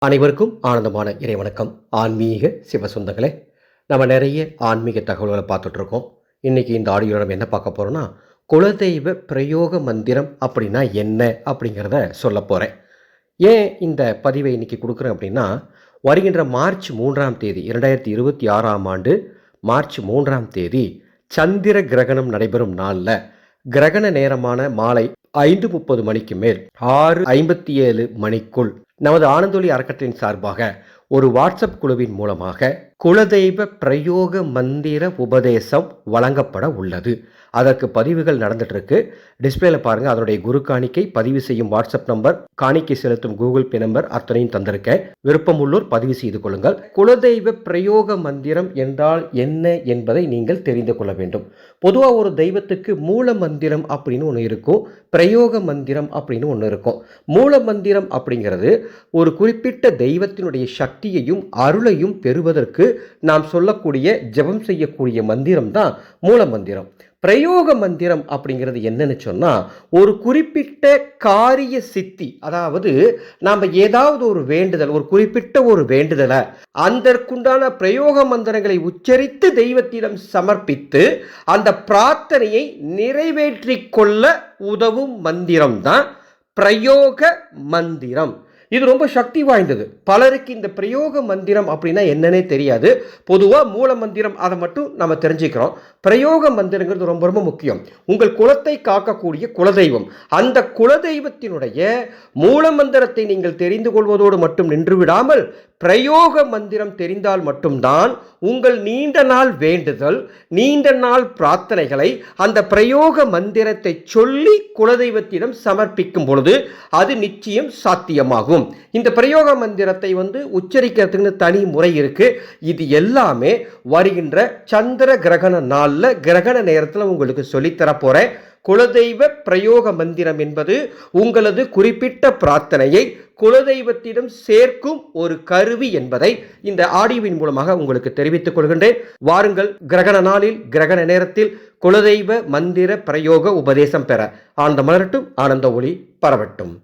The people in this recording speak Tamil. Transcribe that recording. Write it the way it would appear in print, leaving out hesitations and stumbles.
அனைவருக்கும் ஆனந்தமான இறைவணக்கம். ஆன்மீக சிவசொந்தங்களே, நம்ம நிறைய ஆன்மீக தகவல்களை பார்த்துட்ருக்கோம். இன்றைக்கி இந்த ஆடியோவில் நம்ம என்ன பார்க்க போகிறோன்னா, குலதெய்வ பிரயோக மந்திரம் அப்படின்னா என்ன அப்படிங்கிறத சொல்ல போகிறேன். ஏன் இந்த பதிவை இன்றைக்கி கொடுக்குறேன் அப்படின்னா, வருகின்ற மார்ச் 3ஆம் தேதி 2026ஆம் ஆண்டு மார்ச் 3ஆம் தேதி சந்திர கிரகணம் நடைபெறும் நாளில் கிரகண நேரமான மாலை 5:30 மணிக்கு மேல் 6:57 மணிக்குள் நமது ஆனந்தொலி அறக்கட்டளையின் சார்பாக ஒரு வாட்ஸ்அப் குழுவின் மூலமாக குலதெய்வ பிரயோக மந்திர உபதேசம் வழங்கப்பட உள்ளது. அதற்கு பதிவுகள் நடந்துட்டு இருக்கு. டிஸ்பிளேல பாருங்க, அதனுடைய குரு காணிக்கை, பதிவு செய்யும் வாட்ஸ்அப் நம்பர், காணிக்கை செலுத்தும் கூகுள் பே நம்பர் அத்தனையும் தந்திருக்கேன். விருப்பம் உள்ளோர் பதிவு செய்து கொள்ளுங்கள். குலதெய்வ பிரயோக மந்திரம் என்றால் என்ன என்பதை நீங்கள் தெரிந்து கொள்ள வேண்டும். பொதுவாக ஒரு தெய்வத்துக்கு மூல மந்திரம் அப்படின்னு ஒன்று இருக்கும், பிரயோக மந்திரம் அப்படின்னு ஒன்று இருக்கும். மூல மந்திரம் அப்படிங்கிறது ஒரு குறிப்பிட்ட தெய்வத்தினுடைய சக்தியையும் அருளையும் பெறுவதற்கு நாம் சொல்லக்கூடிய ஜெபம் செய்யக்கூடிய மந்திரம் தான் மூல மந்திரம். பிரயோக மந்திரம் அப்படிங்கிறது என்னன்னு சொன்னா, ஒரு குறிப்பிட்ட காரிய சித்தி, அதாவது நாம் ஏதாவது ஒரு வேண்டுதல், ஒரு குறிப்பிட்ட ஒரு வேண்டுதலை அதற்குண்டான பிரயோக மந்திரங்களை உச்சரித்து தெய்வத்திடம் சமர்ப்பித்து அந்த பிரார்த்தனையை நிறைவேற்றி கொள்ள உதவும் மந்திரம் தான் பிரயோக மந்திரம். இது ரொம்ப சக்தி வாய்ந்தது. பலருக்கு இந்த பிரயோக மந்திரம் அப்படின்னா என்னன்னே தெரியாது. பொதுவாக மூல மந்திரம் அதை மட்டும் நம்ம தெரிஞ்சுக்கிறோம். பிரயோக மந்திரங்கிறது ரொம்ப ரொம்ப முக்கியம். உங்கள் குலத்தை காக்கக்கூடிய குலதெய்வம், அந்த குலதெய்வத்தினுடைய மூல மந்திரத்தை நீங்கள் தெரிந்து கொள்வதோடு மட்டும் நின்று விடாமல் பிரயோக மந்திரம் தெரிந்தால் மட்டும்தான் உங்கள் நீண்ட நாள் வேண்டுதல், நீண்ட நாள் பிரார்த்தனைகளை அந்த பிரயோக மந்திரத்தை சொல்லி குலதெய்வத்திடம் சமர்ப்பிக்கும் பொழுது அது நிச்சயம் சாத்தியமாகும். இந்த பிரயோக மந்திரத்தை உச்சரிக்கிறதுக்கு தனி முறை இருக்கு. இது எல்லாமே வருகின்ற சந்திர கிரகண நாளில், கிரகண நேரத்தில் உங்களுக்கு சொல்லித்தர போறேன். குலதெய்வ பிரயோக மந்திரம் என்பது உங்களது குறிப்பிட்ட பிரார்த்தனையை குலதெய்வத்திடம் சேர்க்கும் ஒரு கருவி என்பதை இந்த ஆடியோவின் மூலமாக உங்களுக்கு தெரிவித்துக் கொள்கின்றேன். வாருங்கள், கிரகண நாளில் கிரகண நேரத்தில் குலதெய்வ மந்திர பிரயோக உபதேசம் பெற. ஆனந்த மலரட்டும், ஆனந்த ஒளி பரவட்டும்.